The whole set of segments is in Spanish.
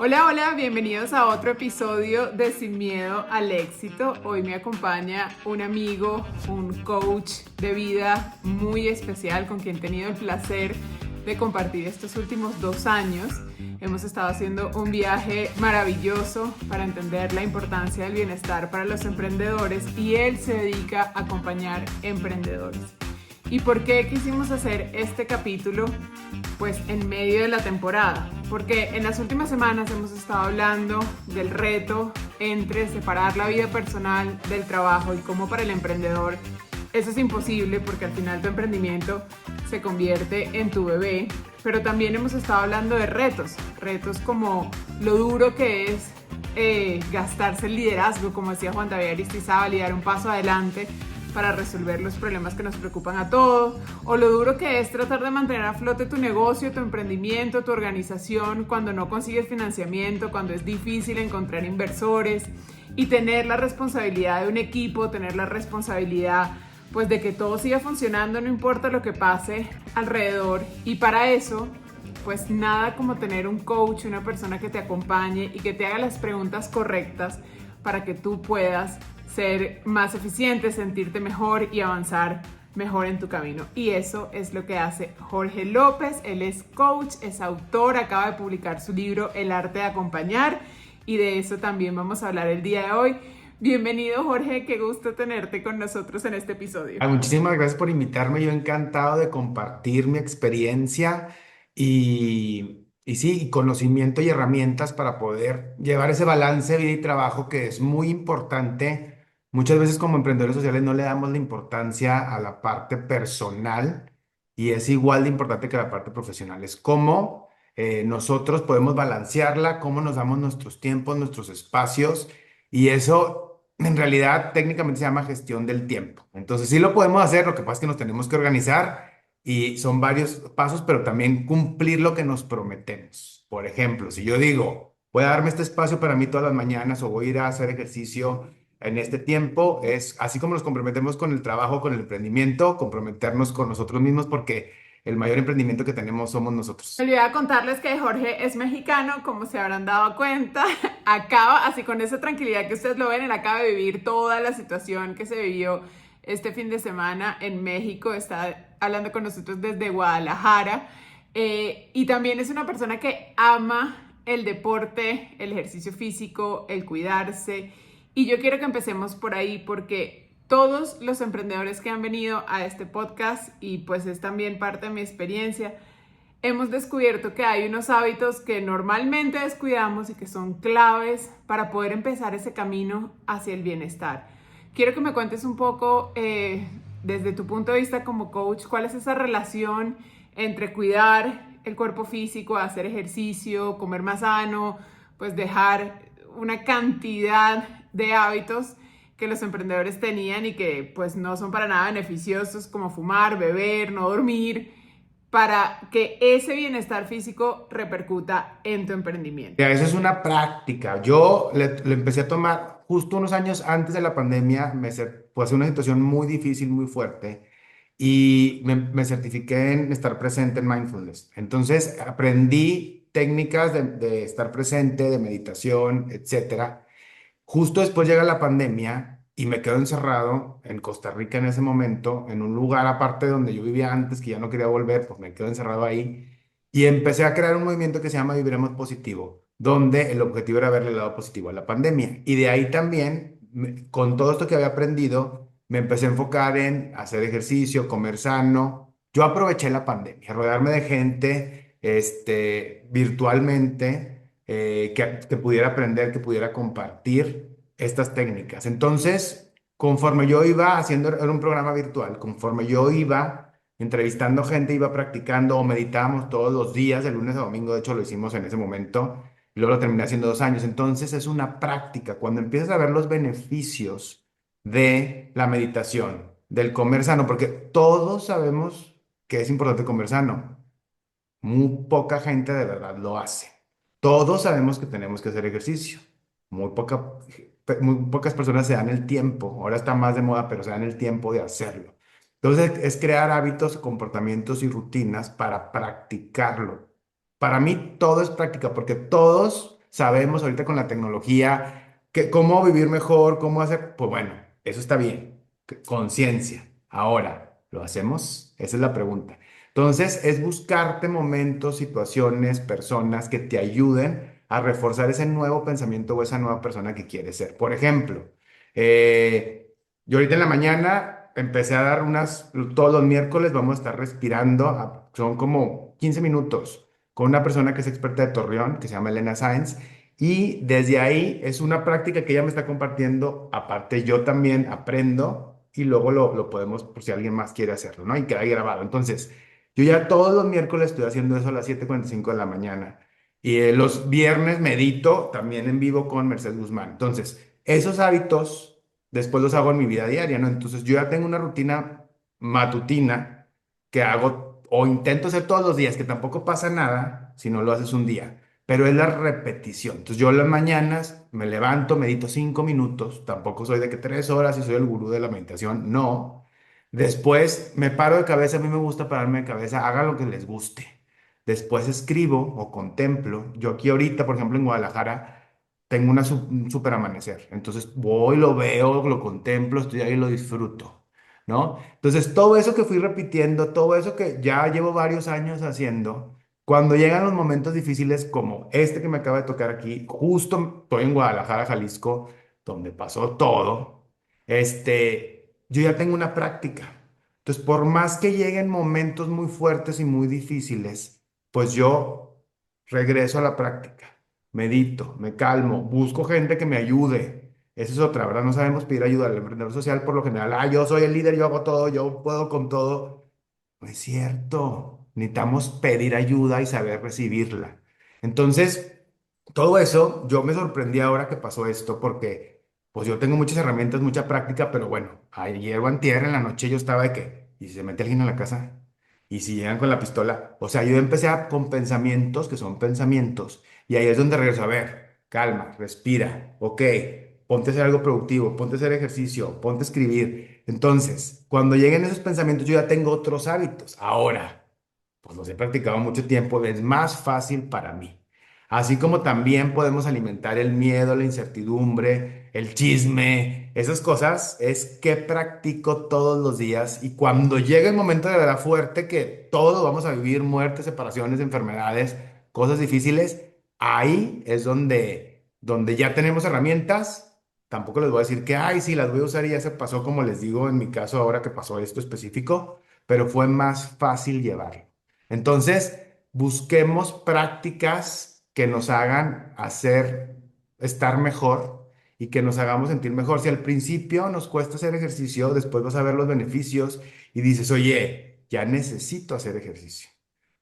Hola, hola, bienvenidos a otro episodio de Sin Miedo al Éxito. Hoy me acompaña un amigo, un coach de vida muy especial con quien he tenido el placer de compartir estos últimos 2 años. Hemos estado haciendo un viaje maravilloso para entender la importancia del bienestar para los emprendedores y él se dedica a acompañar emprendedores. ¿Y por qué quisimos hacer este capítulo? Pues en medio de la temporada, porque en las últimas semanas hemos estado hablando del reto entre separar la vida personal del trabajo y cómo para el emprendedor eso es imposible porque al final tu emprendimiento se convierte en tu bebé, pero también hemos estado hablando de retos como lo duro que es gastarse el liderazgo, como decía Juan David Aristizábal, y dar un paso adelante para resolver los problemas que nos preocupan a todos, o lo duro que es tratar de mantener a flote tu negocio, tu emprendimiento, tu organización cuando no consigues financiamiento, cuando es difícil encontrar inversores y tener la responsabilidad de un equipo, tener la responsabilidad pues de que todo siga funcionando, no importa lo que pase alrededor. Y para eso pues nada como tener un coach, una persona que te acompañe y que te haga las preguntas correctas para que tú puedas ser más eficiente, sentirte mejor y avanzar mejor en tu camino. Y eso es lo que hace Jorge López. Él es coach, es autor, acaba de publicar su libro El arte de acompañar y de eso también vamos a hablar el día de hoy. Bienvenido, Jorge, qué gusto tenerte con nosotros en este episodio. Muchísimas gracias por invitarme. Yo encantado de compartir mi experiencia y sí, y conocimiento y herramientas para poder llevar ese balance vida y trabajo que es muy importante. Muchas veces como emprendedores sociales no le damos la importancia a la parte personal y es igual de importante que la parte profesional. Es cómo nosotros podemos balancearla, cómo nos damos nuestros tiempos, nuestros espacios y eso en realidad, técnicamente se llama gestión del tiempo. Entonces, sí lo podemos hacer, lo que pasa es que nos tenemos que organizar y son varios pasos, pero también cumplir lo que nos prometemos. Por ejemplo, si yo digo, voy a darme este espacio para mí todas las mañanas o voy a ir a hacer ejercicio en este tiempo, es así como nos comprometemos con el trabajo, con el emprendimiento, comprometernos con nosotros mismos porque el mayor emprendimiento que tenemos somos Me nosotros. olvidaba contarles que Jorge es mexicano, como se habrán dado cuenta. Acaba, así con esa tranquilidad que ustedes lo ven, él acaba de vivir toda la situación que se vivió este fin de semana en México. Está hablando con nosotros desde Guadalajara. Y también es una persona que ama el deporte, el ejercicio físico, el cuidarse. Y yo quiero que empecemos por ahí porque todos los emprendedores que han venido a este podcast, y pues es también parte de mi experiencia, hemos descubierto que hay unos hábitos que normalmente descuidamos y que son claves para poder empezar ese camino hacia el bienestar. Quiero que me cuentes un poco, desde tu punto de vista como coach, cuál es esa relación entre cuidar el cuerpo físico, hacer ejercicio, comer más sano, pues dejar una cantidad de hábitos que los emprendedores tenían y que pues no son para nada beneficiosos, como fumar, beber, no dormir, para que ese bienestar físico repercuta en tu emprendimiento. Ya, eso es una práctica. Yo le empecé a tomar justo unos años antes de la pandemia, pues una situación muy difícil, muy fuerte, y me certifiqué en estar presente en mindfulness. Entonces aprendí técnicas de estar presente, de meditación, etcétera. Justo después llega la pandemia y me quedo encerrado en Costa Rica en ese momento, en un lugar aparte de donde yo vivía antes, que ya no quería volver, pues me quedo encerrado ahí. Y empecé a crear un movimiento que se llama Viviremos Positivo, donde el objetivo era verle el lado positivo a la pandemia. Y de ahí también, con todo esto que había aprendido, me empecé a enfocar en hacer ejercicio, comer sano. Yo aproveché la pandemia, rodearme de gente, virtualmente, que pudiera aprender, que pudiera compartir estas técnicas. Entonces, conforme yo iba haciendo, era un programa virtual, conforme yo iba entrevistando gente, iba practicando o meditábamos todos los días, de lunes a domingo, de hecho lo hicimos en ese momento, y luego lo terminé haciendo 2 años. Entonces es una práctica. Cuando empiezas a ver los beneficios de la meditación, del comer sano, porque todos sabemos que es importante comer sano, muy poca gente de verdad lo hace. Todos sabemos que tenemos que hacer ejercicio. Muy pocas personas se dan el tiempo. Ahora está más de moda, pero se dan el tiempo de hacerlo. Entonces, es crear hábitos, comportamientos y rutinas para practicarlo. Para mí todo es práctica, porque todos sabemos ahorita con la tecnología cómo vivir mejor, cómo hacer, pues bueno, eso está bien, conciencia. Ahora, ¿lo hacemos? Esa es la pregunta. Entonces, es buscarte momentos, situaciones, personas que te ayuden a reforzar ese nuevo pensamiento o esa nueva persona que quieres ser. Por ejemplo, yo ahorita en la mañana empecé a dar todos los miércoles vamos a estar respirando, son como 15 minutos con una persona que es experta de Torreón, que se llama Elena Sáenz, y desde ahí es una práctica que ella me está compartiendo, aparte yo también aprendo y luego lo podemos, por si alguien más quiere hacerlo, ¿no? Y queda ahí grabado. Entonces, yo ya todos los miércoles estoy haciendo eso a las 7:45 de la mañana. Y los viernes medito también en vivo con Mercedes Guzmán. Entonces, esos hábitos después los hago en mi vida diaria, ¿no? Entonces, yo ya tengo una rutina matutina que hago o intento hacer todos los días, que tampoco pasa nada si no lo haces un día, pero es la repetición. Entonces, yo en las mañanas me levanto, medito 5 minutos, tampoco soy de que 3 horas y soy el gurú de la meditación, no. Después me paro de cabeza, a mí me gusta pararme de cabeza, haga lo que les guste. Después escribo o contemplo. Yo aquí ahorita, por ejemplo, en Guadalajara, tengo un súper amanecer. Entonces voy, lo veo, lo contemplo, estoy ahí y lo disfruto, ¿no? Entonces todo eso que fui repitiendo, todo eso que ya llevo varios años haciendo, cuando llegan los momentos difíciles como este que me acaba de tocar aquí, justo estoy en Guadalajara, Jalisco, donde pasó todo, yo ya tengo una práctica. Entonces, por más que lleguen momentos muy fuertes y muy difíciles, pues yo regreso a la práctica, medito, me calmo, busco gente que me ayude. Esa es otra, ¿verdad? No sabemos pedir ayuda al emprendedor social por lo general. Yo soy el líder, yo hago todo, yo puedo con todo. No es cierto. Necesitamos pedir ayuda y saber recibirla. Entonces, todo eso, yo me sorprendí ahora que pasó esto porque, pues yo tengo muchas herramientas, mucha práctica, pero bueno, ayer o antier en la noche yo estaba de que, ¿y si se mete alguien a la casa? ¿Y si llegan con la pistola? O sea, yo empecé con pensamientos que son pensamientos y ahí es donde regreso a ver, calma, respira, ok, ponte a hacer algo productivo, ponte a hacer ejercicio, ponte a escribir. Entonces, cuando lleguen esos pensamientos, yo ya tengo otros hábitos. Ahora, pues los he practicado mucho tiempo, es más fácil para mí. Así como también podemos alimentar el miedo, la incertidumbre, el chisme, esas cosas, es que practico todos los días y cuando llega el momento de verdad fuerte que todos vamos a vivir muertes, separaciones, enfermedades, cosas difíciles, ahí es donde ya tenemos herramientas. Tampoco les voy a decir que, ay, sí, las voy a usar y ya se pasó como les digo en mi caso ahora que pasó esto específico, pero fue más fácil llevarlo. Entonces, busquemos prácticas que nos hagan estar mejor y que nos hagamos sentir mejor. Si al principio nos cuesta hacer ejercicio, después vas a ver los beneficios y dices, oye, ya necesito hacer ejercicio.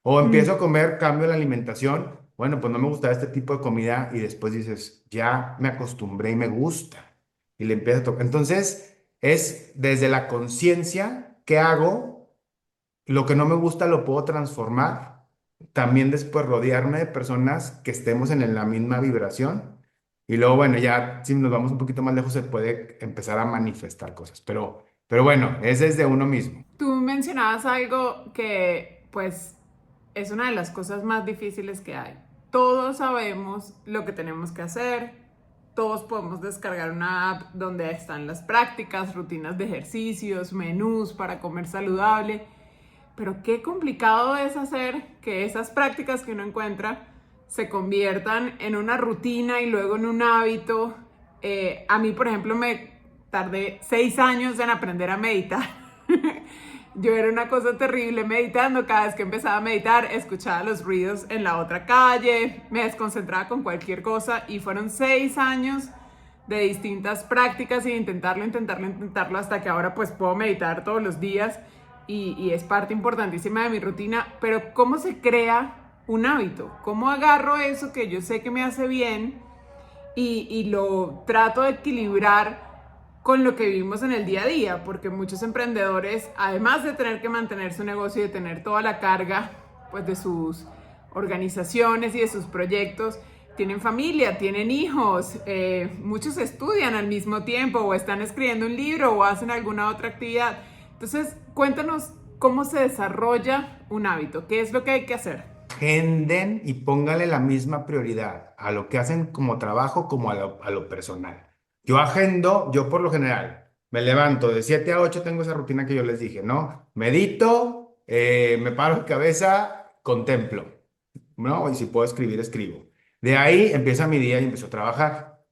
O empiezo a comer, cambio la alimentación. Bueno, pues no me gusta este tipo de comida y después dices, ya me acostumbré y me gusta. Y le empiezas a tocar. Entonces, es desde la conciencia, ¿qué hago? Lo que no me gusta lo puedo transformar. También después rodearme de personas que estemos en la misma vibración. Y luego, bueno, ya si nos vamos un poquito más lejos se puede empezar a manifestar cosas. Pero bueno, es desde uno mismo. Tú mencionabas algo que pues es una de las cosas más difíciles que hay. Todos sabemos lo que tenemos que hacer, todos podemos descargar una app donde están las prácticas, rutinas de ejercicios, menús para comer saludable, pero qué complicado es hacer que esas prácticas que uno encuentra se conviertan en una rutina y luego en un hábito. A mí, por ejemplo, me tardé 6 años en aprender a meditar. Yo era una cosa terrible meditando. Cada vez que empezaba a meditar, escuchaba los ruidos en la otra calle, me desconcentraba con cualquier cosa y fueron 6 años de distintas prácticas y de intentarlo hasta que ahora pues puedo meditar todos los días y es parte importantísima de mi rutina. Pero ¿cómo se crea un hábito? ¿Cómo agarro eso que yo sé que me hace bien y lo trato de equilibrar con lo que vivimos en el día a día? Porque muchos emprendedores, además de tener que mantener su negocio y de tener toda la carga pues de sus organizaciones y de sus proyectos, tienen familia, tienen hijos, muchos estudian al mismo tiempo o están escribiendo un libro o hacen alguna otra actividad. Entonces, cuéntanos cómo se desarrolla un hábito, qué es lo que hay que hacer. agenden y pónganle la misma prioridad a lo que hacen como trabajo como a lo personal. Yo agendo, yo por lo general, me levanto de 7 a 8, tengo esa rutina que yo les dije, ¿no? Medito, me paro de cabeza, contemplo, ¿no? Y si puedo escribir, escribo. De ahí empieza mi día y empiezo a trabajar.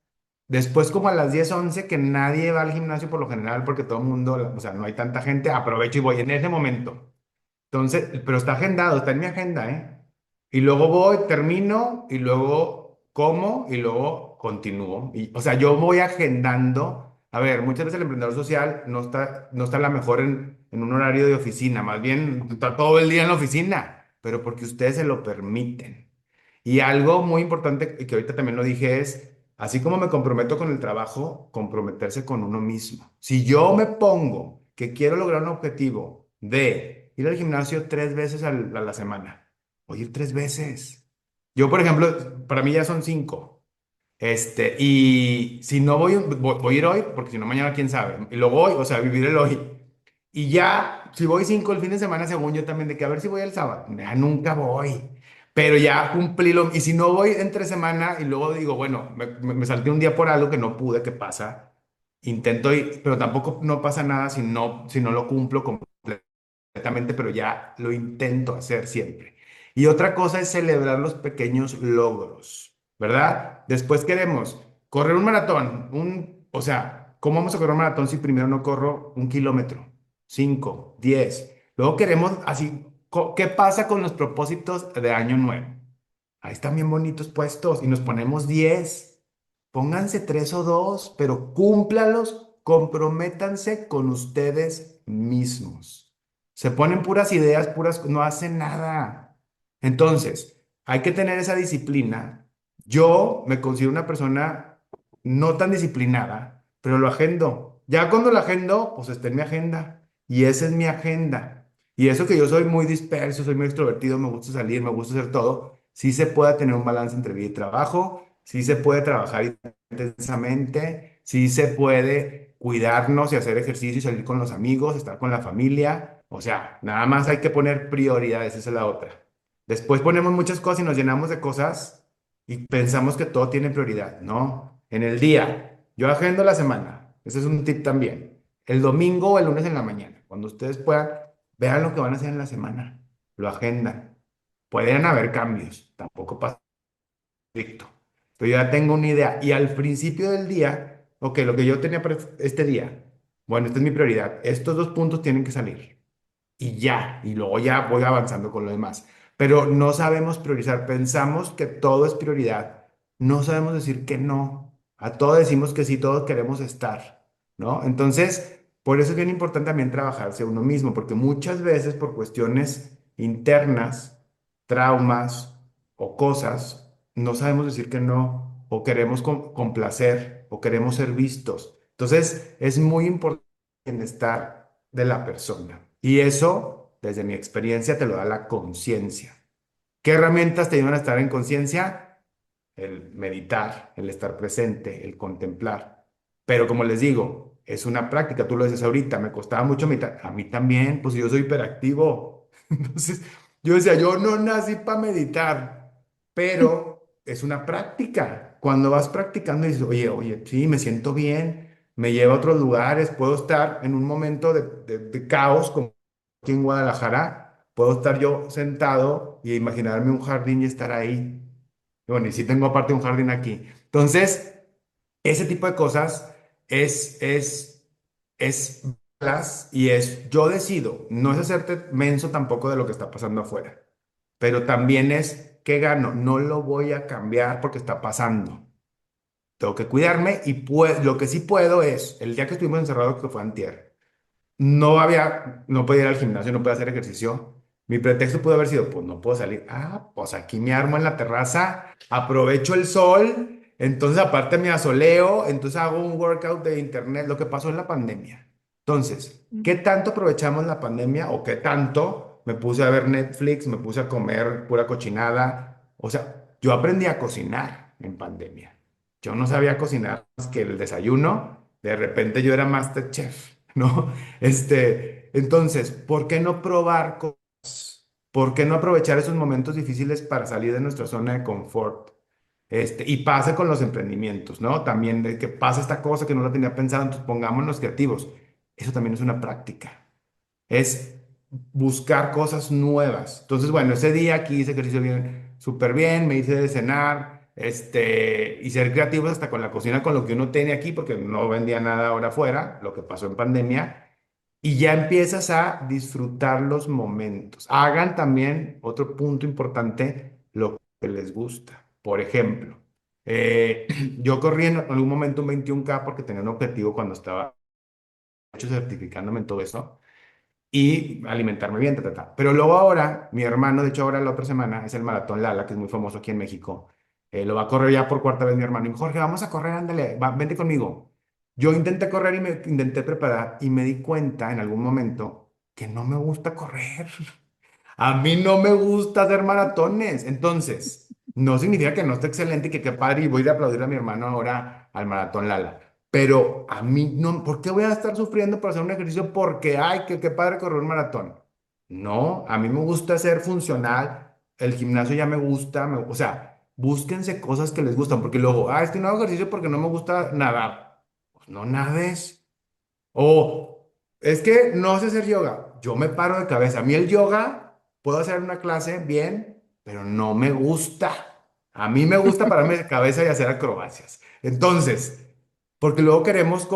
Después, como a las 10 11 que nadie va al gimnasio por lo general, porque todo el mundo, o sea, no hay tanta gente, aprovecho y voy en ese momento. Entonces, pero está agendado, está en mi agenda, ¿eh? Y luego voy, termino, y luego como, y luego continúo. Y, o sea, yo voy agendando. A ver, muchas veces el emprendedor social no está a la mejor en un horario de oficina, más bien está todo el día en la oficina, pero porque ustedes se lo permiten. Y algo muy importante, y que ahorita también lo dije, es, así como me comprometo con el trabajo, comprometerse con uno mismo. Si yo me pongo que quiero lograr un objetivo de ir al gimnasio 3 veces a la semana, voy a ir 3 veces. Yo, por ejemplo, para mí ya son 5. Y si no voy a ir hoy, porque si no mañana quién sabe. Y luego voy, o sea, vivir el hoy. Y ya, si voy 5 el fin de semana, según yo también, de que a ver si voy el sábado. Ya nunca voy. Pero ya cumplí lo. Y si no voy entre semana y luego digo, bueno, me salté un día por algo que no pude, ¿qué pasa? Intento ir, pero tampoco no pasa nada si no lo cumplo completamente, pero ya lo intento hacer siempre. Y otra cosa es celebrar los pequeños logros, ¿verdad? Después queremos correr un maratón, o sea, ¿cómo vamos a correr un maratón si primero no corro 1 kilómetro? 5, 10. Luego queremos así, ¿qué pasa con los propósitos de año nuevo? Ahí están bien bonitos puestos y nos ponemos 10. Pónganse 3 o 2, pero cúmplalos, comprométanse con ustedes mismos. Se ponen puras ideas, no hacen nada. Entonces, hay que tener esa disciplina. Yo me considero una persona no tan disciplinada, pero lo agendo. Ya cuando lo agendo, pues está en mi agenda. Y esa es mi agenda. Y eso que yo soy muy disperso, soy muy extrovertido, me gusta salir, me gusta hacer todo, sí se puede tener un balance entre vida y trabajo, sí se puede trabajar intensamente, sí se puede cuidarnos y hacer ejercicio y salir con los amigos, estar con la familia. O sea, nada más hay que poner prioridades, esa es la otra. Después ponemos muchas cosas y nos llenamos de cosas y pensamos que todo tiene prioridad. No, en el día, yo agendo la semana, ese es un tip también. El domingo o el lunes en la mañana, cuando ustedes puedan, vean lo que van a hacer en la semana, lo agendan. Pueden haber cambios, tampoco pasa estricto. Pero yo ya tengo una idea. Y al principio del día, ok, lo que yo tenía para este día, bueno, esta es mi prioridad. Estos 2 puntos tienen que salir. Y ya, y luego ya voy avanzando con lo demás. Pero no sabemos priorizar. Pensamos que todo es prioridad. No sabemos decir que no. A todo decimos que sí, todos queremos estar, ¿no? Entonces, por eso es bien importante también trabajarse uno mismo, porque muchas veces por cuestiones internas, traumas o cosas, no sabemos decir que no, o queremos complacer, o queremos ser vistos. Entonces, es muy importante el bienestar de la persona. Y eso, desde mi experiencia, te lo da la conciencia. ¿Qué herramientas te ayudan a estar en conciencia? El meditar, el estar presente, el contemplar. Pero como les digo, es una práctica, tú lo dices ahorita, me costaba mucho meditar. A mí también, pues yo soy hiperactivo. Entonces, yo decía, yo no nací para meditar, pero es una práctica. Cuando vas practicando y dices, oye, oye, sí, me siento bien, me lleva a otros lugares, puedo estar en un momento de caos como aquí en Guadalajara, puedo estar yo sentado y imaginarme un jardín y estar ahí. Bueno, y sí tengo aparte un jardín aquí. Entonces, ese tipo de cosas es y es, yo decido, no es hacerte menso tampoco de lo que está pasando afuera, pero también es, ¿qué gano? No lo voy a cambiar porque está pasando. Tengo que cuidarme y lo que sí puedo es, el día que estuvimos encerrados, que fue antier, no podía ir al gimnasio, no podía hacer ejercicio. Mi pretexto pudo haber sido, pues no puedo salir. Ah, pues aquí me armo en la terraza, aprovecho el sol, entonces aparte me asoleo, entonces hago un workout de internet, lo que pasó en la pandemia. Entonces, ¿qué tanto aprovechamos la pandemia o qué tanto me puse a ver Netflix, me puse a comer pura cochinada? O sea, yo aprendí a cocinar en pandemia. Yo no sabía cocinar más que el desayuno, de repente yo era MasterChef, ¿no? Entonces, ¿por qué no probar cosas? ¿por qué no aprovechar esos momentos difíciles para salir de nuestra zona de confort? Y pasa con los emprendimientos, ¿no? También de que pasa esta cosa que no la tenía pensado, entonces pongámonos creativos. Eso también es una práctica. Es buscar cosas nuevas. Entonces, bueno, ese día aquí hice ejercicio bien, súper bien, me hice de cenar, y ser creativos hasta con la cocina, con lo que uno tiene aquí, porque no vendía nada ahora afuera, lo que pasó en pandemia, y ya empiezas a disfrutar los momentos. Hagan también otro punto importante, lo que les gusta. Por ejemplo, eh, yo corrí en algún momento un 21K porque tenía un objetivo cuando estaba hecho certificándome en todo eso y alimentarme bien, ta, ta, ta. Pero luego ahora, mi hermano, de hecho ahora la otra semana, es el Maratón Lala, que es muy famoso aquí en México. Lo va a correr ya por cuarta vez mi hermano. Y me dijo, Jorge, vamos a correr, ándale, vente conmigo. Yo intenté correr y me intenté preparar y me di cuenta en algún momento que no me gusta correr. A mí no me gusta hacer maratones. Entonces, no significa que no esté excelente y que qué padre y voy a ir a aplaudir a mi hermano ahora al Maratón Lala. Pero a mí no, ¿por qué voy a estar sufriendo por hacer un ejercicio? Porque, ay, que qué padre correr un maratón. No, a mí me gusta ser funcional. El gimnasio ya me gusta. O sea, búsquense cosas que les gustan. Porque luego, ah, no hago ejercicio porque no me gusta nadar. Pues no nades. O es que no sé hacer yoga. Yo me paro de cabeza. A mí el yoga, puedo hacer una clase bien, pero no me gusta. A mí me gusta pararme de cabeza y hacer acrobacias. Entonces, porque luego queremos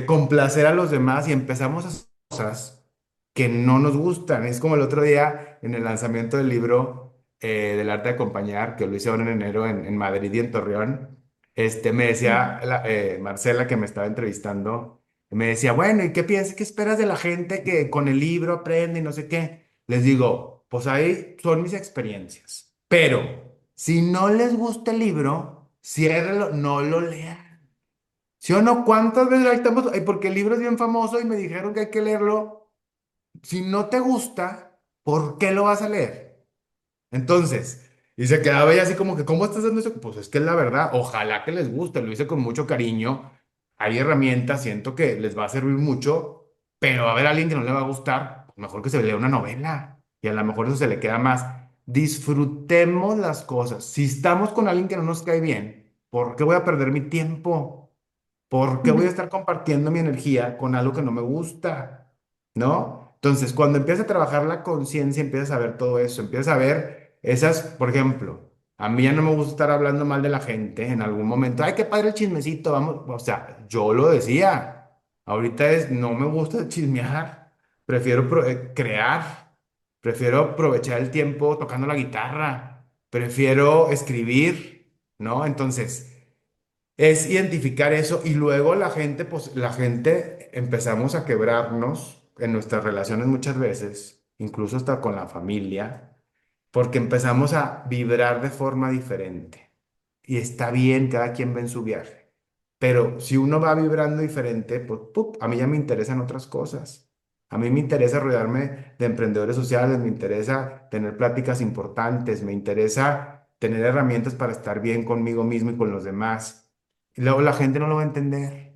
complacer a los demás y empezamos a hacer cosas que no nos gustan. Es como el otro día en el lanzamiento del libro del arte de acompañar, que lo hice ahora en enero en Madrid y en Torreón. Me decía Marcela, que me estaba entrevistando, me decía, bueno, ¿y qué piensas? ¿Qué esperas de la gente que con el libro aprende y no sé qué? Les digo, pues ahí son mis experiencias. Pero si no les gusta el libro, ciérrelo, no lo lean. ¿Sí o no? ¿Cuántas veces ahí estamos? Ay, porque el libro es bien famoso y me dijeron que hay que leerlo. Si no te gusta, ¿por qué lo vas a leer? Entonces, y se quedaba ella así como que, ¿cómo estás haciendo eso? Pues es que es la verdad, ojalá que les guste, lo hice con mucho cariño. Hay herramientas, siento que les va a servir mucho, pero va a haber alguien que no le va a gustar, pues mejor que se lea una novela y a lo mejor eso se le queda más. Disfrutemos las cosas. Si estamos con alguien que no nos cae bien, ¿por qué voy a perder mi tiempo? ¿Por qué voy a estar compartiendo mi energía con algo que no me gusta? ¿No? Entonces, cuando empiezas a trabajar la conciencia, empiezas a ver todo eso, empiezas a ver esas, por ejemplo, a mí ya no me gusta estar hablando mal de la gente en algún momento. Ay, qué padre el chismecito, vamos. O sea, yo lo decía. Ahorita no me gusta chismear. Prefiero crear. Prefiero aprovechar el tiempo tocando la guitarra. Prefiero escribir, ¿no? Entonces, es identificar eso y luego la gente, pues la gente empezamos a quebrarnos en nuestras relaciones muchas veces, incluso hasta con la familia, porque empezamos a vibrar de forma diferente. Y está bien, cada quien va en su viaje. Pero si uno va vibrando diferente, pues ¡pup! A mí ya me interesan otras cosas. A mí me interesa rodearme de emprendedores sociales, me interesa tener pláticas importantes, me interesa tener herramientas para estar bien conmigo mismo y con los demás. Y luego la gente no lo va a entender.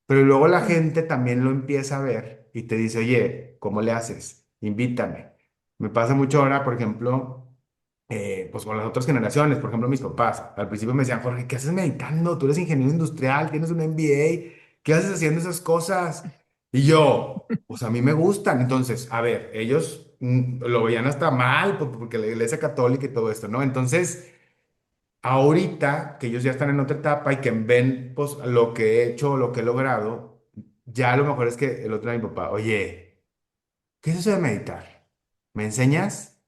Pero luego la gente también lo empieza a ver y te dice, oye, ¿cómo le haces? Invítame. Me pasa mucho ahora, por ejemplo, pues con las otras generaciones, por ejemplo, mis papás. Al principio me decían, Jorge, ¿qué haces meditando? Tú eres ingeniero industrial, tienes un MBA, ¿qué haces haciendo esas cosas? Y yo, pues a mí me gustan. Entonces, a ver, ellos lo veían hasta mal porque la iglesia católica y todo esto, ¿no? Entonces, ahorita que ellos ya están en otra etapa y que ven pues lo que he hecho, lo que he logrado, ya a lo mejor es que el otro día mi papá, oye, ¿qué es eso de meditar? ¿Me enseñas?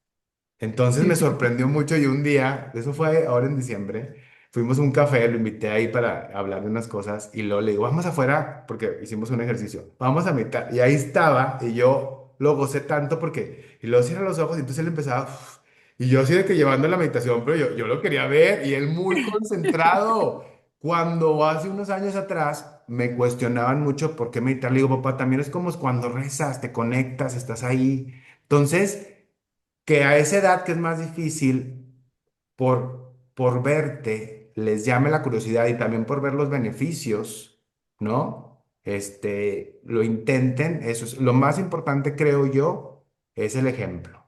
Entonces me sorprendió mucho y un día, eso fue ahora en diciembre, fuimos a un café, lo invité ahí para hablar de unas cosas y luego le digo, vamos afuera porque hicimos un ejercicio, vamos a meditar. Y ahí estaba y yo lo gocé tanto porque, y luego cierra los ojos y entonces él empezaba, "Uf", y yo así de que llevando la meditación, pero yo lo quería ver y él muy concentrado. Cuando hace unos años atrás me cuestionaban mucho por qué meditar, le digo, papá, también es como cuando rezas, te conectas, estás ahí. Entonces que a esa edad que es más difícil, por verte, les llame la curiosidad y también por ver los beneficios, ¿no? Lo intenten, eso es lo más importante, creo yo, es el ejemplo.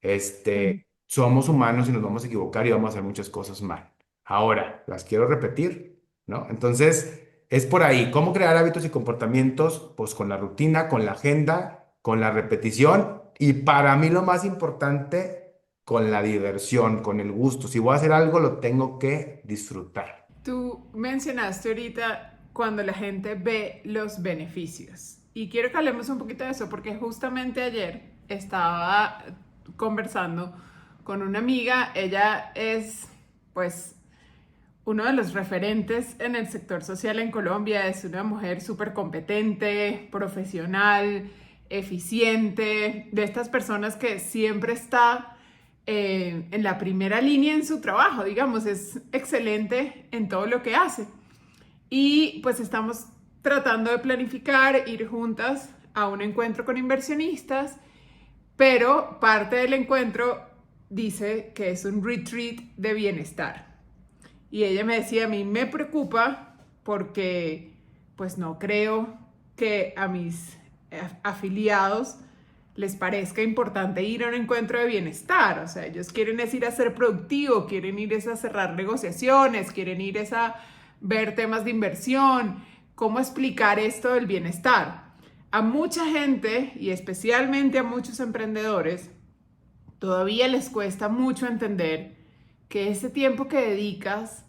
Mm. Somos humanos y nos vamos a equivocar y vamos a hacer muchas cosas mal. Ahora, las quiero repetir, ¿no? Entonces, es por ahí. ¿Cómo crear hábitos y comportamientos? Pues con la rutina, con la agenda, con la repetición y para mí lo más importante, con la diversión, con el gusto. Si voy a hacer algo, lo tengo que disfrutar. Tú mencionaste ahorita cuando la gente ve los beneficios. Y quiero que hablemos un poquito de eso, porque justamente ayer estaba conversando con una amiga. Ella es, pues, uno de los referentes en el sector social en Colombia. Es una mujer súper competente, profesional, eficiente, de estas personas que siempre está en la primera línea en su trabajo, digamos, es excelente en todo lo que hace. Y pues estamos tratando de planificar, ir juntas a un encuentro con inversionistas, pero parte del encuentro dice que es un retreat de bienestar. Y ella me decía, a mí me preocupa porque pues no creo que a mis afiliados les parezca importante ir a un encuentro de bienestar. O sea, ellos quieren es ir a ser productivo, quieren ir es a cerrar negociaciones, quieren ir es a ver temas de inversión. ¿Cómo explicar esto del bienestar? A mucha gente, y especialmente a muchos emprendedores, todavía les cuesta mucho entender que ese tiempo que dedicas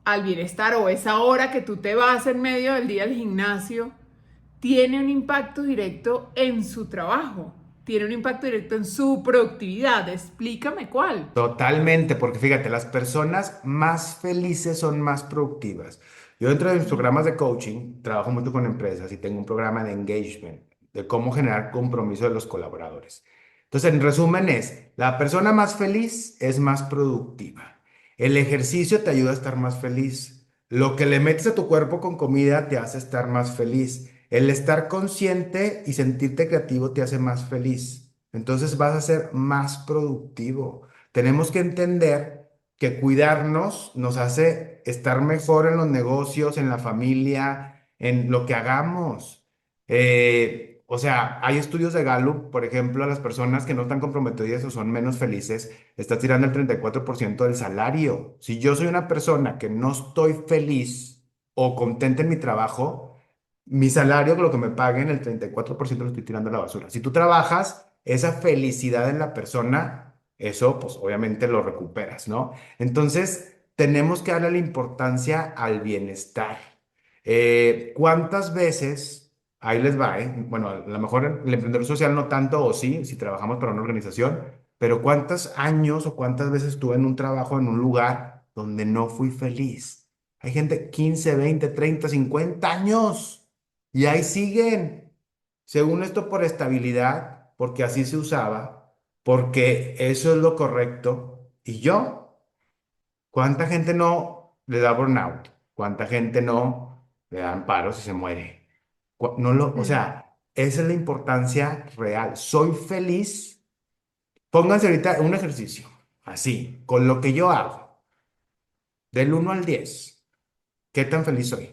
al bienestar o esa hora que tú te vas en medio del día al gimnasio tiene un impacto directo en su trabajo, tiene un impacto directo en su productividad. Explícame cuál. Totalmente, porque fíjate, las personas más felices son más productivas. Yo dentro de mis programas de coaching trabajo mucho con empresas y tengo un programa de engagement, de cómo generar compromiso de los colaboradores. Entonces, en resumen es, la persona más feliz es más productiva. El ejercicio te ayuda a estar más feliz. Lo que le metes a tu cuerpo con comida te hace estar más feliz. El estar consciente y sentirte creativo te hace más feliz. Entonces vas a ser más productivo. Tenemos que entender que cuidarnos nos hace estar mejor en los negocios, en la familia, en lo que hagamos. O sea, hay estudios de Gallup, por ejemplo, a las personas que no están comprometidas o son menos felices, está tirando el 34% del salario. Si yo soy una persona que no estoy feliz o contenta en mi trabajo, mi salario, lo que me paguen, el 34% lo estoy tirando a la basura. Si tú trabajas, esa felicidad en la persona, eso pues obviamente lo recuperas, ¿no? Entonces, tenemos que darle la importancia al bienestar. ¿Cuántas veces, ahí les va, bueno, a lo mejor el emprendedor social no tanto, o sí, si trabajamos para una organización, pero cuántos años o cuántas veces estuve en un trabajo, en un lugar donde no fui feliz? Hay gente 15, 20, 30, 50 años y ahí siguen. Según esto, por estabilidad, porque así se usaba, porque eso es lo correcto. ¿Y yo? ¿Cuánta gente no le da burnout? ¿Cuánta gente no le dan paros y se muere? No o Mm. sea, esa es la importancia real. Soy feliz. Pónganse ahorita un ejercicio, así, con lo que yo hago, del 1 al 10. ¿Qué tan feliz soy?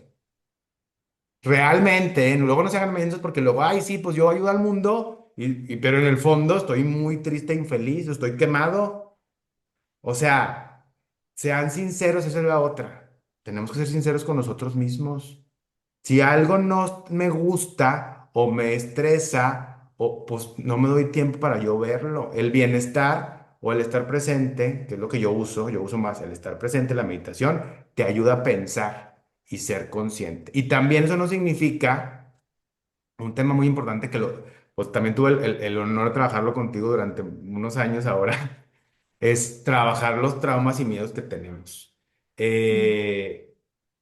Realmente, luego no se hagan mensos porque luego, ay, sí, pues yo ayudo al mundo, pero en el fondo estoy muy triste, infeliz, estoy quemado. O sea, sean sinceros, esa es la otra. Tenemos que ser sinceros con nosotros mismos. Si algo no me gusta o me estresa, o, pues no me doy tiempo para yo verlo. El bienestar o el estar presente, que es lo que yo uso más el estar presente, la meditación, te ayuda a pensar y ser consciente. Y también eso no significa un tema muy importante pues también tuve el honor de trabajarlo contigo durante unos años ahora, es trabajar los traumas y miedos que tenemos. Mm. Eh,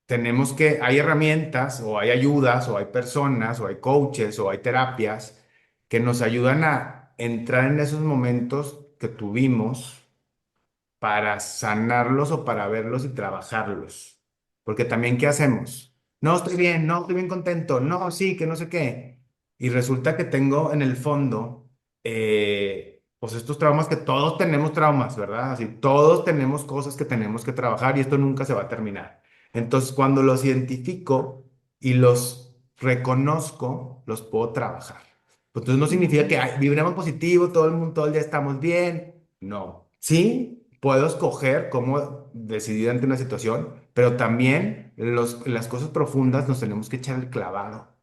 Tenemos que, hay herramientas o hay ayudas o hay personas o hay coaches o hay terapias que nos ayudan a entrar en esos momentos que tuvimos para sanarlos o para verlos y trabajarlos. Porque también, ¿qué hacemos? No estoy bien, no estoy bien contento, no, sí, que no sé qué. Y resulta que tengo en el fondo, pues estos traumas que todos tenemos traumas, ¿verdad? Así, todos tenemos cosas que tenemos que trabajar y esto nunca se va a terminar. Entonces, cuando los identifico y los reconozco, los puedo trabajar. Entonces no significa que Ujú, ay, vibremos positivo, todo el mundo, todo el día estamos bien. No. Sí, puedo escoger cómo decidir ante una situación, pero también las cosas profundas nos tenemos que echar el clavado.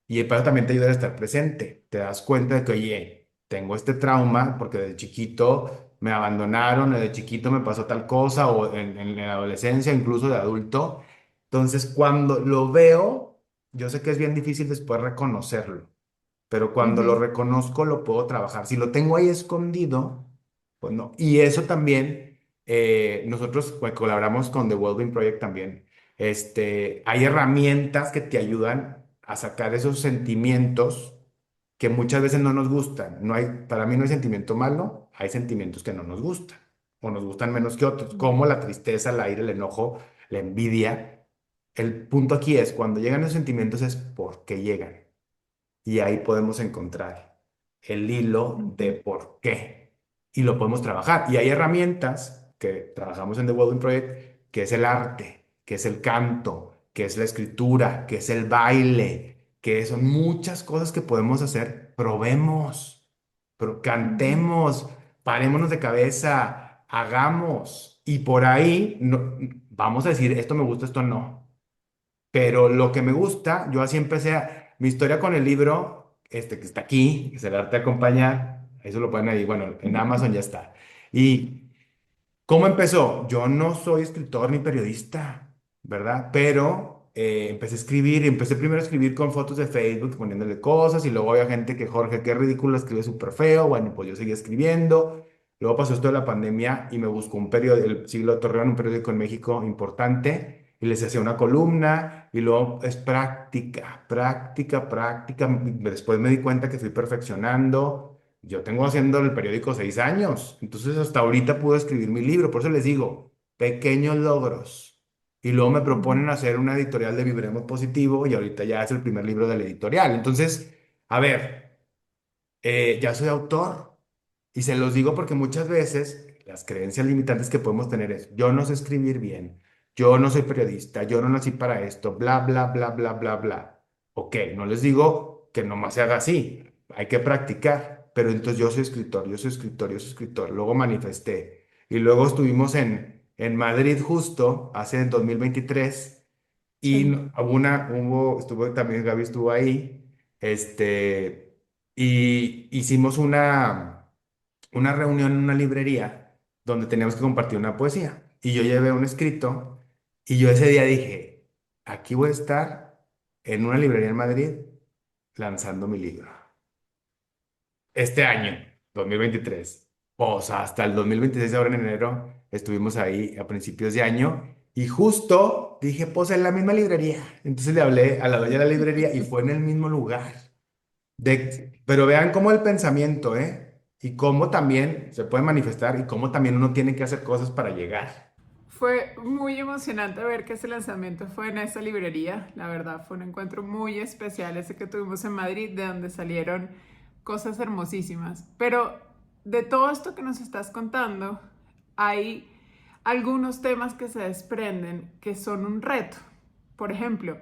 Y para eso también te ayuda a estar presente. Te das cuenta de que, oye, tengo este trauma porque de chiquito me abandonaron, de chiquito me pasó tal cosa, o en la adolescencia, incluso de adulto. Entonces, cuando lo veo, yo sé que es bien difícil después reconocerlo, pero cuando lo ujú, reconozco, lo puedo trabajar. Si lo tengo ahí escondido, pues no. Y eso también, nosotros pues, colaboramos con The Wellbeing Project también. Hay herramientas que te ayudan a sacar esos sentimientos que muchas veces no nos gustan. No hay, para mí no hay sentimiento malo, hay sentimientos que no nos gustan o nos gustan menos que otros, como la tristeza, la ira, el enojo, la envidia. El punto aquí es, cuando llegan esos sentimientos es por qué llegan. Y ahí podemos encontrar el hilo de ujú, por qué. Y lo podemos trabajar. Y hay herramientas que trabajamos en The Welding Project, que es el arte, que es el canto, que es la escritura, que es el baile, que son muchas cosas que podemos hacer. Probemos, pero ujú, cantemos, parémonos de cabeza, hagamos. Y por ahí vamos a decir, esto me gusta, esto no. Pero lo que me gusta, yo así empecé mi historia con el libro, que está aquí, que es El arte de acompañar, eso lo pueden ahí, bueno, en Amazon ya está. Y ¿cómo empezó? Yo no soy escritor ni periodista, ¿verdad? Pero empecé a escribir y empecé primero a escribir con fotos de Facebook, poniéndole cosas y luego había gente que, Jorge, qué ridículo, escribe súper feo. Bueno, pues yo seguía escribiendo. Luego pasó esto de la pandemia y me buscó un periódico, El Siglo de Torreón, un periódico en México importante, y les hacía una columna y luego es práctica, práctica, práctica. Después me di cuenta que fui perfeccionando. Yo tengo haciendo el periódico 6 años, entonces hasta ahorita pude escribir mi libro, por eso les digo, pequeños logros. Y luego me ujú, proponen hacer una editorial de Vibremos Positivo y ahorita ya es el primer libro de la editorial. Entonces, a ver, ya soy autor y se los digo porque muchas veces las creencias limitantes que podemos tener es, yo no sé escribir bien, yo no soy periodista, yo no nací para esto, bla, bla, bla, bla, bla, bla. Ok, no les digo que nomás se haga así, hay que practicar, pero entonces yo soy escritor, yo soy escritor, yo soy escritor, luego manifesté y luego estuvimos en Madrid justo hace 2023 y sí. estuvo también Gaby estuvo ahí, y hicimos una reunión en una librería donde teníamos que compartir una poesía. Y yo llevé un escrito y yo ese día dije, aquí voy a estar en una librería en Madrid lanzando mi libro. Este año, 2023. O sea, hasta el 2026, ahora en enero, estuvimos ahí a principios de año y justo dije, pues en la misma librería. Entonces le hablé a la dueña de la librería y fue en el mismo lugar. Pero vean cómo el pensamiento, ¿eh? Y cómo también se puede manifestar y cómo también uno tiene que hacer cosas para llegar. Fue muy emocionante ver que ese lanzamiento fue en esa librería. La verdad, fue un encuentro muy especial ese que tuvimos en Madrid, de donde salieron cosas hermosísimas. Pero de todo esto que nos estás contando, hay algunos temas que se desprenden que son un reto. Por ejemplo,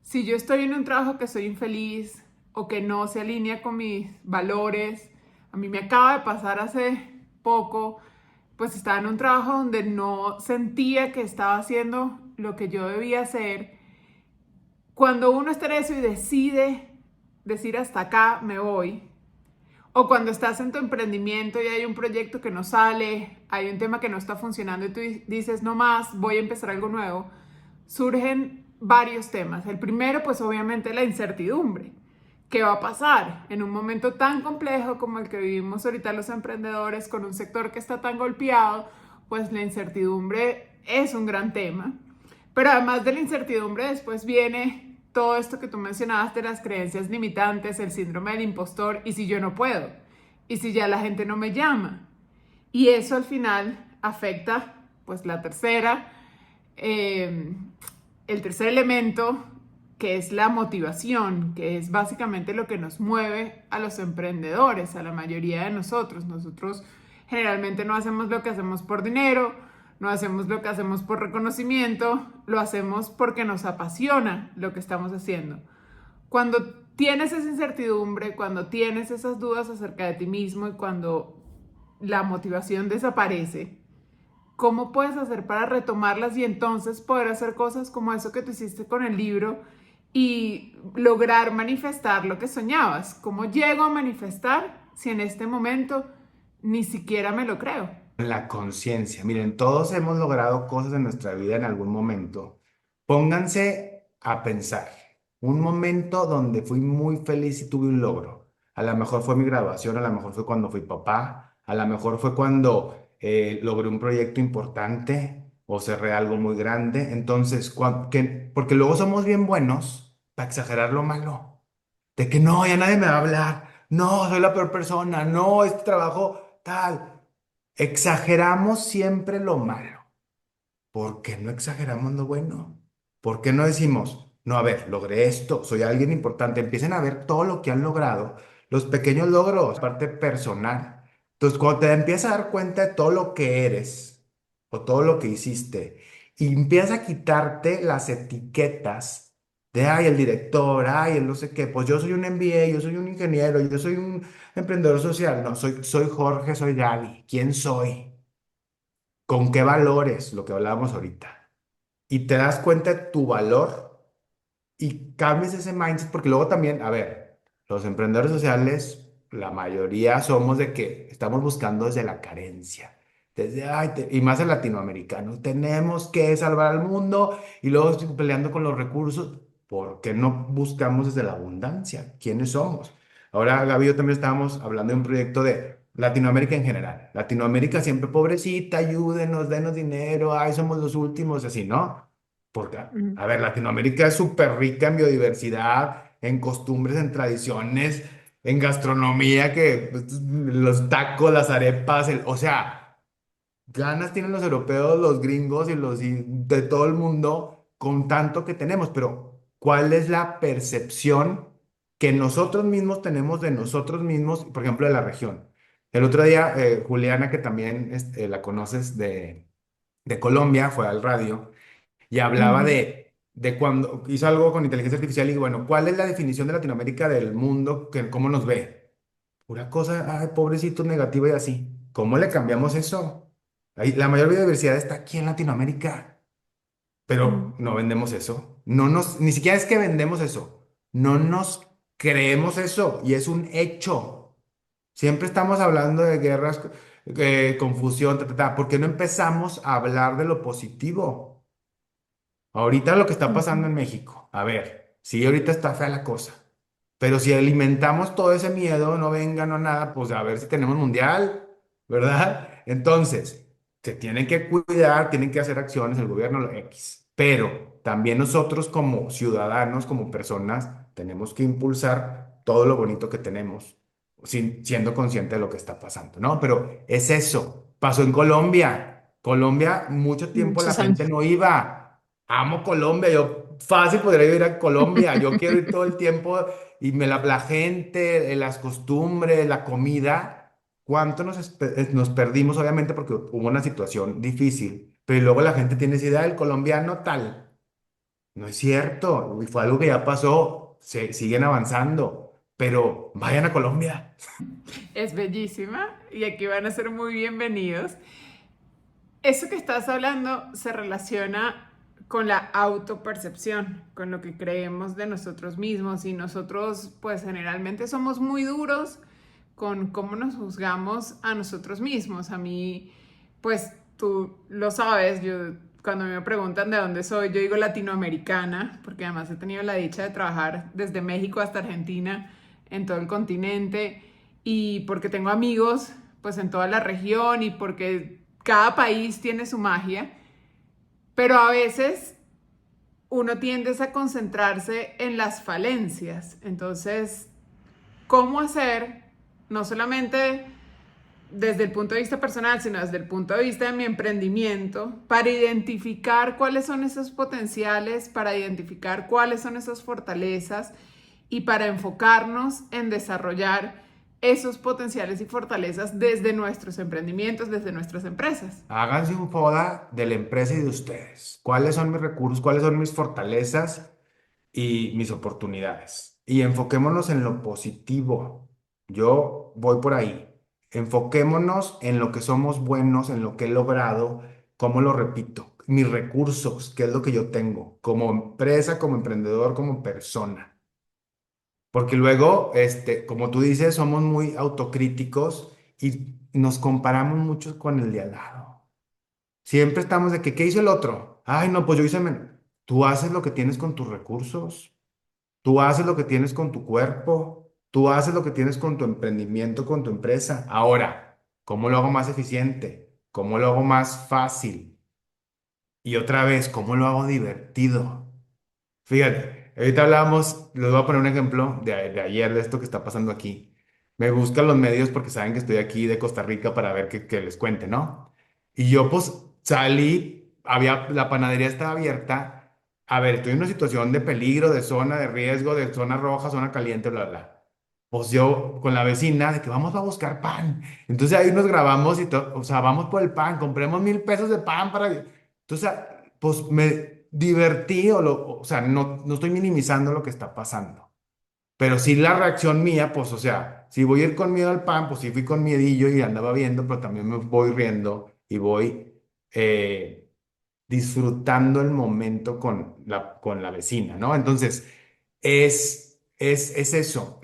si yo estoy en un trabajo que soy infeliz o que no se alinea con mis valores, a mí me acaba de pasar hace poco, pues estaba en un trabajo donde no sentía que estaba haciendo lo que yo debía hacer. Cuando uno está en eso y decide decir hasta acá me voy, o cuando estás en tu emprendimiento y hay un proyecto que no sale, hay un tema que no está funcionando y tú dices no más, voy a empezar algo nuevo, surgen varios temas. El primero, pues obviamente la incertidumbre. ¿Qué va a pasar en un momento tan complejo como el que vivimos ahorita los emprendedores con un sector que está tan golpeado? Pues la incertidumbre es un gran tema. Pero además de la incertidumbre, después viene todo esto que tú mencionabas de las creencias limitantes, el síndrome del impostor, y si yo no puedo, y si ya la gente no me llama. Y eso al final afecta, pues la tercera, eh, el tercer elemento, que es la motivación, que es básicamente lo que nos mueve a los emprendedores, a la mayoría de nosotros. Nosotros generalmente no hacemos lo que hacemos por dinero, no hacemos lo que hacemos por reconocimiento, lo hacemos porque nos apasiona lo que estamos haciendo. Cuando tienes esa incertidumbre, cuando tienes esas dudas acerca de ti mismo y cuando la motivación desaparece, ¿cómo puedes hacer para retomarlas y entonces poder hacer cosas como eso que tú hiciste con el libro y lograr manifestar lo que soñabas? ¿Cómo llego a manifestar si en este momento ni siquiera me lo creo? La conciencia. Miren, todos hemos logrado cosas en nuestra vida en algún momento. Pónganse a pensar. Un momento donde fui muy feliz y tuve un logro. A lo mejor fue mi graduación, a lo mejor fue cuando fui papá, a lo mejor fue cuando logré un proyecto importante o cerré algo muy grande. Entonces, porque luego somos bien buenos para exagerar lo malo. De que no, ya nadie me va a hablar. No, soy la peor persona. No, este trabajo tal. Exageramos siempre lo malo. ¿Por qué no exageramos lo bueno? ¿Por qué no decimos, no, a ver, logré esto, soy alguien importante? Empiecen a ver todo lo que han logrado, los pequeños logros, parte personal. Entonces, cuando te empiezas a dar cuenta de todo lo que eres o todo lo que hiciste y empiezas a quitarte las etiquetas de, ay, el director, ay, el no sé qué, pues yo soy un MBA, yo soy un ingeniero, yo soy un emprendedor social. No, soy Jorge, soy Gaby. ¿Quién soy? ¿Con qué valores? Lo que hablábamos ahorita. Y te das cuenta de tu valor y cambies ese mindset, porque luego también, a ver, los emprendedores sociales, la mayoría somos de que estamos buscando desde la carencia. Desde, ay, y más el latinoamericano, tenemos que salvar al mundo y luego estoy peleando con los recursos. ¿Por qué no buscamos desde la abundancia? ¿Quiénes somos? Ahora, Gaby y yo también estábamos hablando de un proyecto de Latinoamérica en general. Latinoamérica siempre pobrecita, ayúdenos, denos dinero, ay, somos los últimos, así, ¿no? Porque, Mm. a ver, Latinoamérica es súper rica en biodiversidad, en costumbres, en tradiciones, en gastronomía, que pues, los tacos, las arepas, o sea, ganas tienen los europeos, los gringos y de todo el mundo con tanto que tenemos, pero ¿cuál es la percepción que nosotros mismos tenemos de nosotros mismos, por ejemplo, de la región? El otro día, Juliana, que también la conoces de Colombia, fue al radio y hablaba Ujú. de cuando hizo algo con inteligencia artificial y bueno, ¿cuál es la definición de Latinoamérica del mundo? ¿Cómo nos ve? Pura cosa, ay, pobrecito, negativa y así. ¿Cómo le cambiamos eso? La mayor biodiversidad está aquí en Latinoamérica, Mm. pero no vendemos eso. Ni siquiera es que vendemos eso. No nos creemos eso y es un hecho. Siempre estamos hablando de guerras, confusión, ta, ta, ta. ¿Por qué no empezamos a hablar de lo positivo? Ahorita lo que está pasando Ujú. en México, a ver, sí, ahorita está fea la cosa, pero si alimentamos todo ese miedo, no venga, no nada, pues a ver si tenemos mundial, ¿verdad? Entonces, se tienen que cuidar, tienen que hacer acciones, el gobierno, lo X, pero también nosotros como ciudadanos, como personas, tenemos que impulsar todo lo bonito que tenemos, siendo consciente de lo que está pasando, ¿no? Pero es eso, pasó en Colombia. Colombia, mucho tiempo la Muchos años. gente no iba. Amo Colombia, yo fácil podría ir a Colombia, yo quiero ir todo el tiempo y la gente, las costumbres, la comida, ¿cuánto nos perdimos? Obviamente porque hubo una situación difícil, pero luego la gente tiene esa idea del colombiano tal. No es cierto, y fue algo que ya pasó, siguen avanzando, pero vayan a Colombia. Es bellísima y aquí van a ser muy bienvenidos. Eso que estás hablando se relaciona con la autopercepción, con lo que creemos de nosotros mismos y nosotros pues generalmente somos muy duros con cómo nos juzgamos a nosotros mismos. A mí pues tú lo sabes, yo cuando me preguntan de dónde soy, yo digo latinoamericana, porque además he tenido la dicha de trabajar desde México hasta Argentina, en todo el continente, y porque tengo amigos pues en toda la región y porque cada país tiene su magia, pero a veces uno tiende a concentrarse en las falencias. Entonces, ¿cómo hacer, no solamente desde el punto de vista personal, sino desde el punto de vista de mi emprendimiento, para identificar cuáles son esos potenciales, para identificar cuáles son esas fortalezas y para enfocarnos en desarrollar esos potenciales y fortalezas desde nuestros emprendimientos, desde nuestras empresas? Háganse un FODA de la empresa y de ustedes. ¿Cuáles son mis recursos? ¿Cuáles son mis fortalezas y mis oportunidades? y enfoquémonos en lo positivo. Yo voy por ahí. Enfoquémonos en lo que somos buenos, en lo que he logrado, cómo lo repito, mis recursos, qué es lo que yo tengo como empresa, como emprendedor, como persona. Porque luego, como tú dices, somos muy autocríticos y nos comparamos mucho con el de al lado. Siempre estamos de que, ¿qué hizo el otro? Ay, no, pues yo hice menos. Tú haces lo que tienes con tus recursos. Tú haces lo que tienes con tu cuerpo, tú haces lo que tienes con tu emprendimiento, con tu empresa. Ahora, ¿cómo lo hago más eficiente? ¿Cómo lo hago más fácil? Y otra vez, ¿cómo lo hago divertido? Fíjate, ahorita hablábamos, les voy a poner un ejemplo de ayer, de esto que está pasando aquí. Me buscan los medios porque saben que estoy aquí de Costa Rica para ver que les cuente, ¿no? Y yo pues salí, la panadería estaba abierta. A ver, estoy en una situación de peligro, de zona de riesgo, de zona roja, zona caliente, bla, bla. Pues yo con la vecina de que vamos a buscar pan. Entonces ahí nos grabamos y todo, o sea, vamos por el pan, compremos 1,000 pesos de pan para... Entonces, pues me divertí, o sea, no estoy minimizando lo que está pasando. Pero sí la reacción mía, pues, o sea, si voy a ir con miedo al pan, pues sí fui con miedillo y andaba viendo, pero también me voy riendo y voy eh, disfrutando el momento con la vecina, ¿no? Entonces, es eso,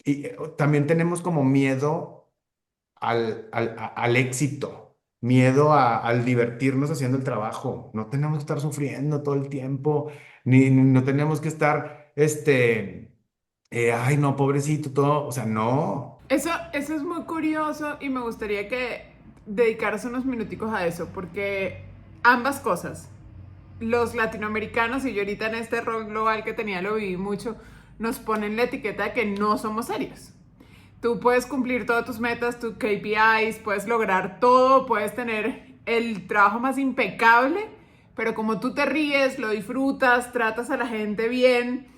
y también tenemos como miedo al éxito, miedo al divertirnos haciendo el trabajo. No tenemos que estar sufriendo todo el tiempo, ni no tenemos que estar, ay, no, pobrecito, todo, o sea, no. Eso es muy curioso y me gustaría que dedicaras unos minuticos a eso, porque ambas cosas, los latinoamericanos, y yo ahorita en este rol global que tenía lo viví mucho, nos ponen la etiqueta de que no somos serios. Tú puedes cumplir todas tus metas, tus KPIs, puedes lograr todo, puedes tener el trabajo más impecable, pero como tú te ríes, lo disfrutas, tratas a la gente bien,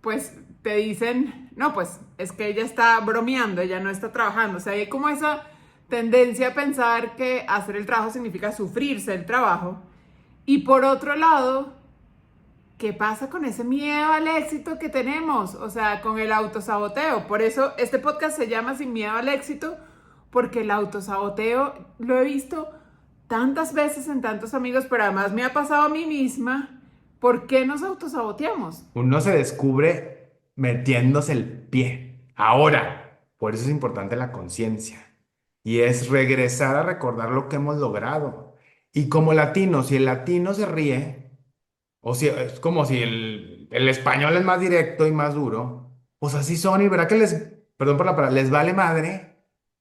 pues te dicen, no, pues es que ella está bromeando, ella no está trabajando. O sea, hay como esa tendencia a pensar que hacer el trabajo significa sufrirse el trabajo. Y por otro lado, ¿qué pasa con ese miedo al éxito que tenemos? O sea, con el autosaboteo. Por eso este podcast se llama Sin miedo al éxito, porque el autosaboteo lo he visto tantas veces en tantos amigos, pero además me ha pasado a mí misma. ¿Por qué nos autosaboteamos? Uno se descubre metiéndose el pie. Ahora, por eso es importante la conciencia. Y es regresar a recordar lo que hemos logrado. Y como latino, si el latino se ríe, o si es como si el español es más directo y más duro, pues así son. Y verá que perdón por la palabra, les vale madre,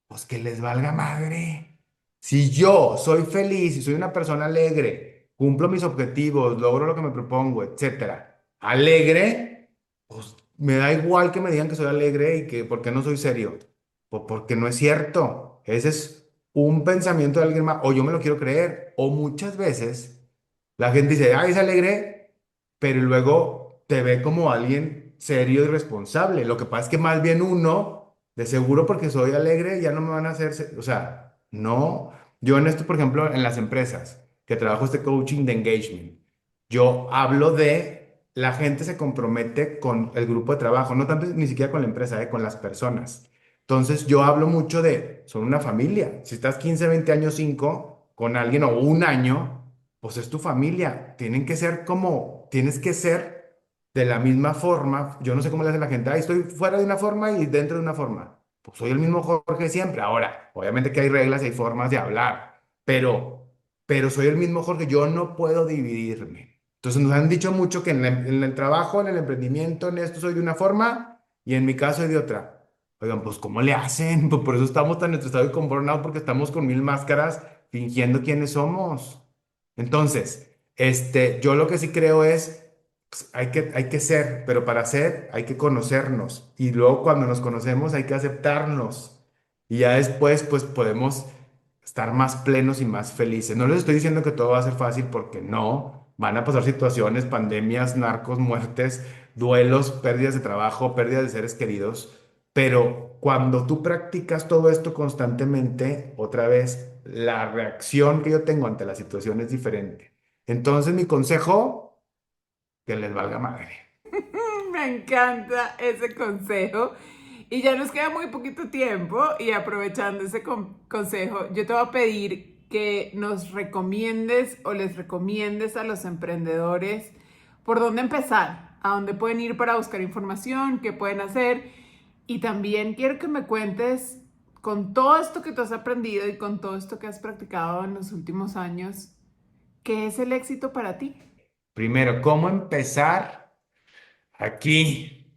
pues que les valga madre. Si yo soy feliz y soy una persona alegre, cumplo mis objetivos, logro lo que me propongo, etcétera, alegre, pues me da igual que me digan que soy alegre y que por qué no soy serio. Pues porque no es cierto. Ese es un pensamiento de alguien más, o yo me lo quiero creer, o muchas veces la gente dice, ay, es alegre, pero luego te ve como alguien serio y responsable. Lo que pasa es que más bien uno, de seguro porque soy alegre, ya no me van a hacer, o sea, no. Yo en esto, por ejemplo, en las empresas, que trabajo este coaching de engagement, yo hablo de la gente se compromete con el grupo de trabajo, no tanto ni siquiera con la empresa, con las personas. Entonces yo hablo mucho de, son una familia. Si estás 15 20 años, 5 con alguien o un año, pues es tu familia. Tienen que ser como, tienes que ser de la misma forma. Yo no sé cómo le hace la gente. Ay, estoy fuera de una forma y dentro de una forma. Pues soy el mismo Jorge siempre. Ahora, obviamente que hay reglas y hay formas de hablar, pero soy el mismo Jorge. Yo no puedo dividirme. Entonces nos han dicho mucho que en el trabajo, en el emprendimiento, en esto soy de una forma y en mi caso soy de otra. Oigan, pues ¿cómo le hacen? Pues por eso estamos tan estresados y con burnout, porque estamos con 1,000 máscaras fingiendo quiénes somos. Entonces, yo lo que sí creo es, pues, hay que ser, pero para ser hay que conocernos. Y luego cuando nos conocemos hay que aceptarnos. Y ya después, pues podemos estar más plenos y más felices. No les estoy diciendo que todo va a ser fácil porque no. Van a pasar situaciones, pandemias, narcos, muertes, duelos, pérdidas de trabajo, pérdidas de seres queridos. Pero cuando tú practicas todo esto constantemente, otra vez, la reacción que yo tengo ante la situación es diferente. Entonces, mi consejo, que les valga madre. Me encanta ese consejo. Y ya nos queda muy poquito tiempo y aprovechando ese consejo, yo te voy a pedir que nos recomiendes o les recomiendes a los emprendedores por dónde empezar, a dónde pueden ir para buscar información, qué pueden hacer. Y también quiero que me cuentes con todo esto que tú has aprendido y con todo esto que has practicado en los últimos años, ¿qué es el éxito para ti? Primero, ¿cómo empezar? Aquí,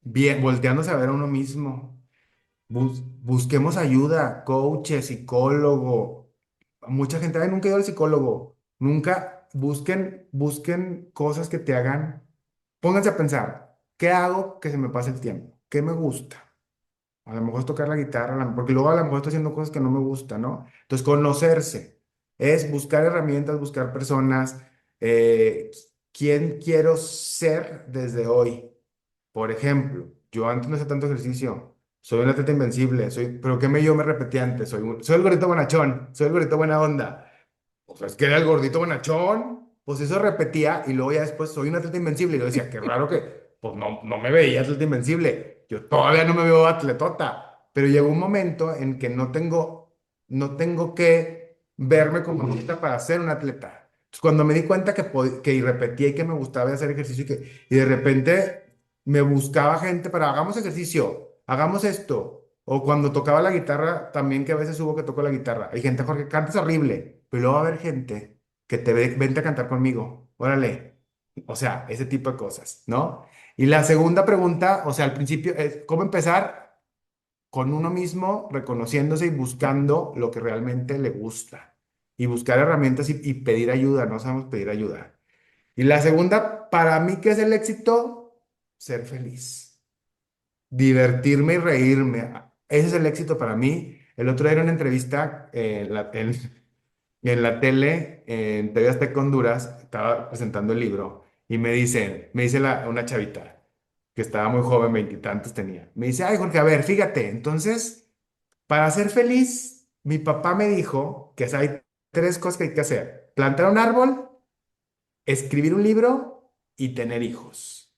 bien, volteándose a ver a uno mismo. Busquemos ayuda, coaches, psicólogo. Mucha gente, ay, nunca he ido al psicólogo. Nunca busquen cosas que te hagan. Pónganse a pensar, ¿qué hago que se me pase el tiempo? ¿Qué me gusta? A lo mejor es tocar la guitarra, porque luego a lo mejor estoy haciendo cosas que no me gustan, ¿no? Entonces, conocerse es buscar herramientas, buscar personas. eh, ¿Quién quiero ser desde hoy? Por ejemplo, yo antes no hacía tanto ejercicio, soy un atleta invencible, pero yo me repetí antes, soy el gordito bonachón, soy el gordito buena onda. O sea, es que era el gordito bonachón, pues eso repetía y luego ya después soy un atleta invencible y yo decía, qué raro que, pues no me veía atleta invencible, yo todavía no me veo atletota, pero llegó un momento en que no tengo que verme como atleta para ser un atleta. Entonces, cuando me di cuenta que y repetía y que me gustaba hacer ejercicio y de repente me buscaba gente para hagamos ejercicio, hagamos esto. O cuando tocaba la guitarra, también que a veces hubo que tocó la guitarra. Hay gente, Jorge, cantas horrible, pero luego va a haber gente que vente a cantar conmigo, órale. O sea, ese tipo de cosas, ¿no? Y la segunda pregunta, o sea, al principio es cómo empezar con uno mismo, reconociéndose y buscando lo que realmente le gusta. Y buscar herramientas y pedir ayuda, no sabemos pedir ayuda. Y la segunda, para mí, ¿qué es el éxito? Ser feliz, divertirme y reírme. Ese es el éxito para mí. El otro día era una entrevista en la tele, en TV Azteca Honduras, estaba presentando el libro y me dice una chavita que estaba muy joven, veintitantos tenía. Me dice, ay, Jorge, a ver, fíjate, entonces, para ser feliz, mi papá me dijo que hay tres cosas que hay que hacer. Plantar un árbol, escribir un libro y tener hijos.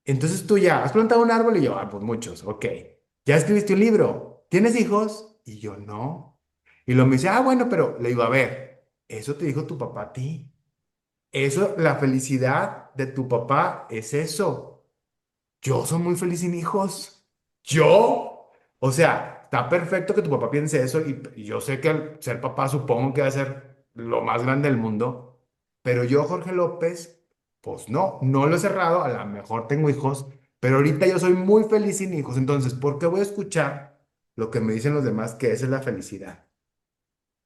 Entonces tú ya has plantado un árbol y yo, pues muchos, ok. Ya escribiste un libro, ¿tienes hijos? Y yo no. Y lo me dice, bueno, pero le digo, a ver, eso te dijo tu papá a ti. Eso, la felicidad de tu papá es eso. Yo soy muy feliz sin hijos. ¿Yo? O sea, está perfecto que tu papá piense eso y yo sé que al ser papá supongo que va a ser lo más grande del mundo, pero yo, Jorge López, pues no lo he cerrado, a lo mejor tengo hijos, pero ahorita yo soy muy feliz sin hijos, entonces, ¿por qué voy a escuchar lo que me dicen los demás que esa es la felicidad?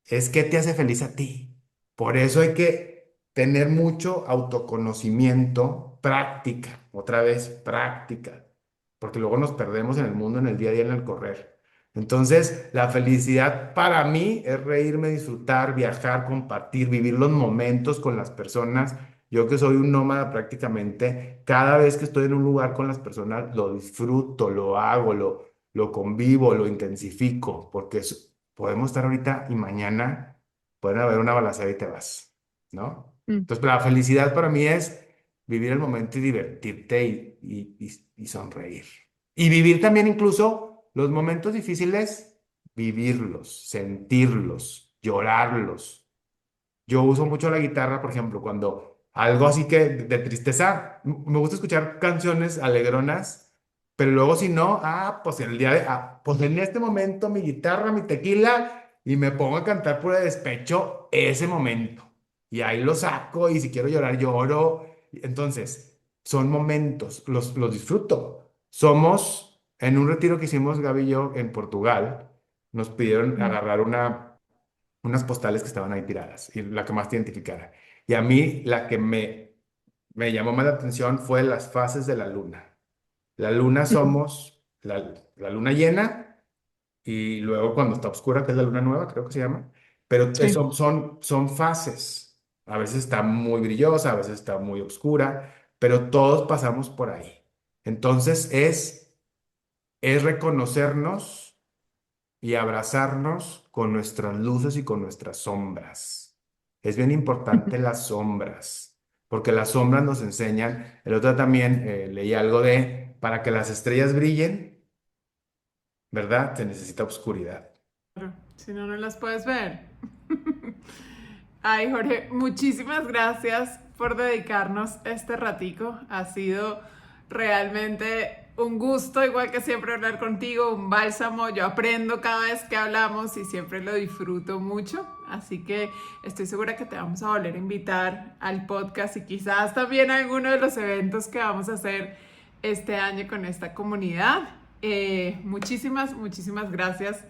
Es que te hace feliz a ti. Por eso hay que tener mucho autoconocimiento, práctica, otra vez práctica, porque luego nos perdemos en el mundo, en el día a día, en el correr. Entonces, la felicidad para mí es reírme, disfrutar, viajar, compartir, vivir los momentos con las personas. Yo que soy un nómada prácticamente, cada vez que estoy en un lugar con las personas, lo disfruto, lo hago, lo convivo, lo intensifico, porque podemos estar ahorita y mañana pueden haber una balacera y te vas, ¿no? Mm. Entonces, la felicidad para mí es vivir el momento y divertirte y sonreír. Y vivir también incluso los momentos difíciles, vivirlos, sentirlos, llorarlos. Yo uso mucho la guitarra, por ejemplo, cuando algo así que de tristeza, me gusta escuchar canciones alegronas, pero luego si no, pues en el día pues en este momento mi guitarra, mi tequila, y me pongo a cantar pura despecho ese momento. Y ahí lo saco y si quiero llorar, lloro. Entonces, son momentos, los disfruto. Somos, en un retiro que hicimos Gaby y yo en Portugal, nos pidieron Mm. agarrar unas postales que estaban ahí tiradas y la que más te identificara. Y a mí la que me llamó más la atención fue las fases de la luna. La luna somos la luna llena y luego cuando está oscura, que es la luna nueva, creo que se llama, pero Sí. son fases. A veces está muy brillosa, a veces está muy oscura, pero todos pasamos por ahí. Entonces es reconocernos y abrazarnos con nuestras luces y con nuestras sombras. Es bien importante las sombras, porque las sombras nos enseñan. El otro también leí algo de, para que las estrellas brillen, ¿verdad? Se necesita oscuridad. Claro, si no, no las puedes ver. Ay, Jorge, muchísimas gracias por dedicarnos este ratico. Ha sido realmente un gusto, igual que siempre hablar contigo, un bálsamo. Yo aprendo cada vez que hablamos y siempre lo disfruto mucho. Así que estoy segura que te vamos a volver a invitar al podcast y quizás también a alguno de los eventos que vamos a hacer este año con esta comunidad. Muchísimas gracias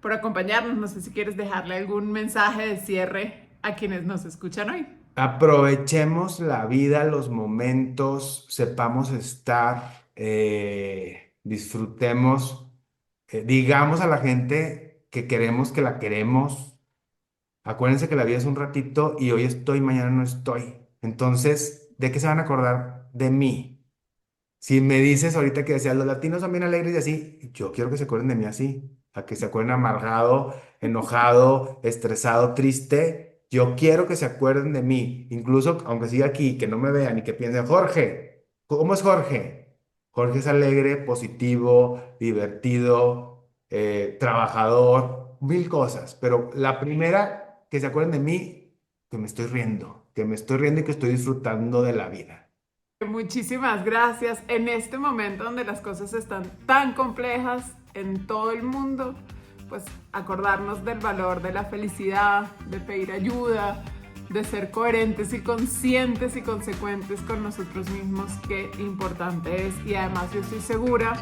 por acompañarnos. No sé si quieres dejarle algún mensaje de cierre a quienes nos escuchan hoy. Aprovechemos la vida, los momentos, sepamos estar, disfrutemos, digamos a la gente que queremos que la queremos. Acuérdense que la vida es un ratito y hoy estoy, mañana no estoy. Entonces, ¿de qué se van a acordar? De mí. Si me dices ahorita que decías, los latinos son bien alegres y así, yo quiero que se acuerden de mí así, a que se acuerden amargado, enojado, estresado, triste. Yo quiero que se acuerden de mí, incluso aunque siga aquí, que no me vean y que piensen, Jorge, ¿cómo es Jorge? Jorge es alegre, positivo, divertido, trabajador, mil cosas, pero la primera, que se acuerden de mí, que me estoy riendo y que estoy disfrutando de la vida. Muchísimas gracias. En este momento donde las cosas están tan complejas en todo el mundo, pues acordarnos del valor de la felicidad, de pedir ayuda, de ser coherentes y conscientes y consecuentes con nosotros mismos, qué importante es. Y además yo estoy segura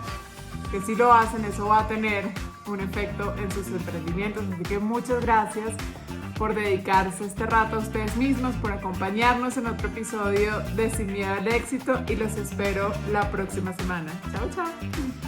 que si lo hacen, eso va a tener un efecto en sus emprendimientos. Así que muchas gracias por dedicarse este rato a ustedes mismos, por acompañarnos en otro episodio de Sin Miedo al Éxito y los espero la próxima semana. Chao, chao.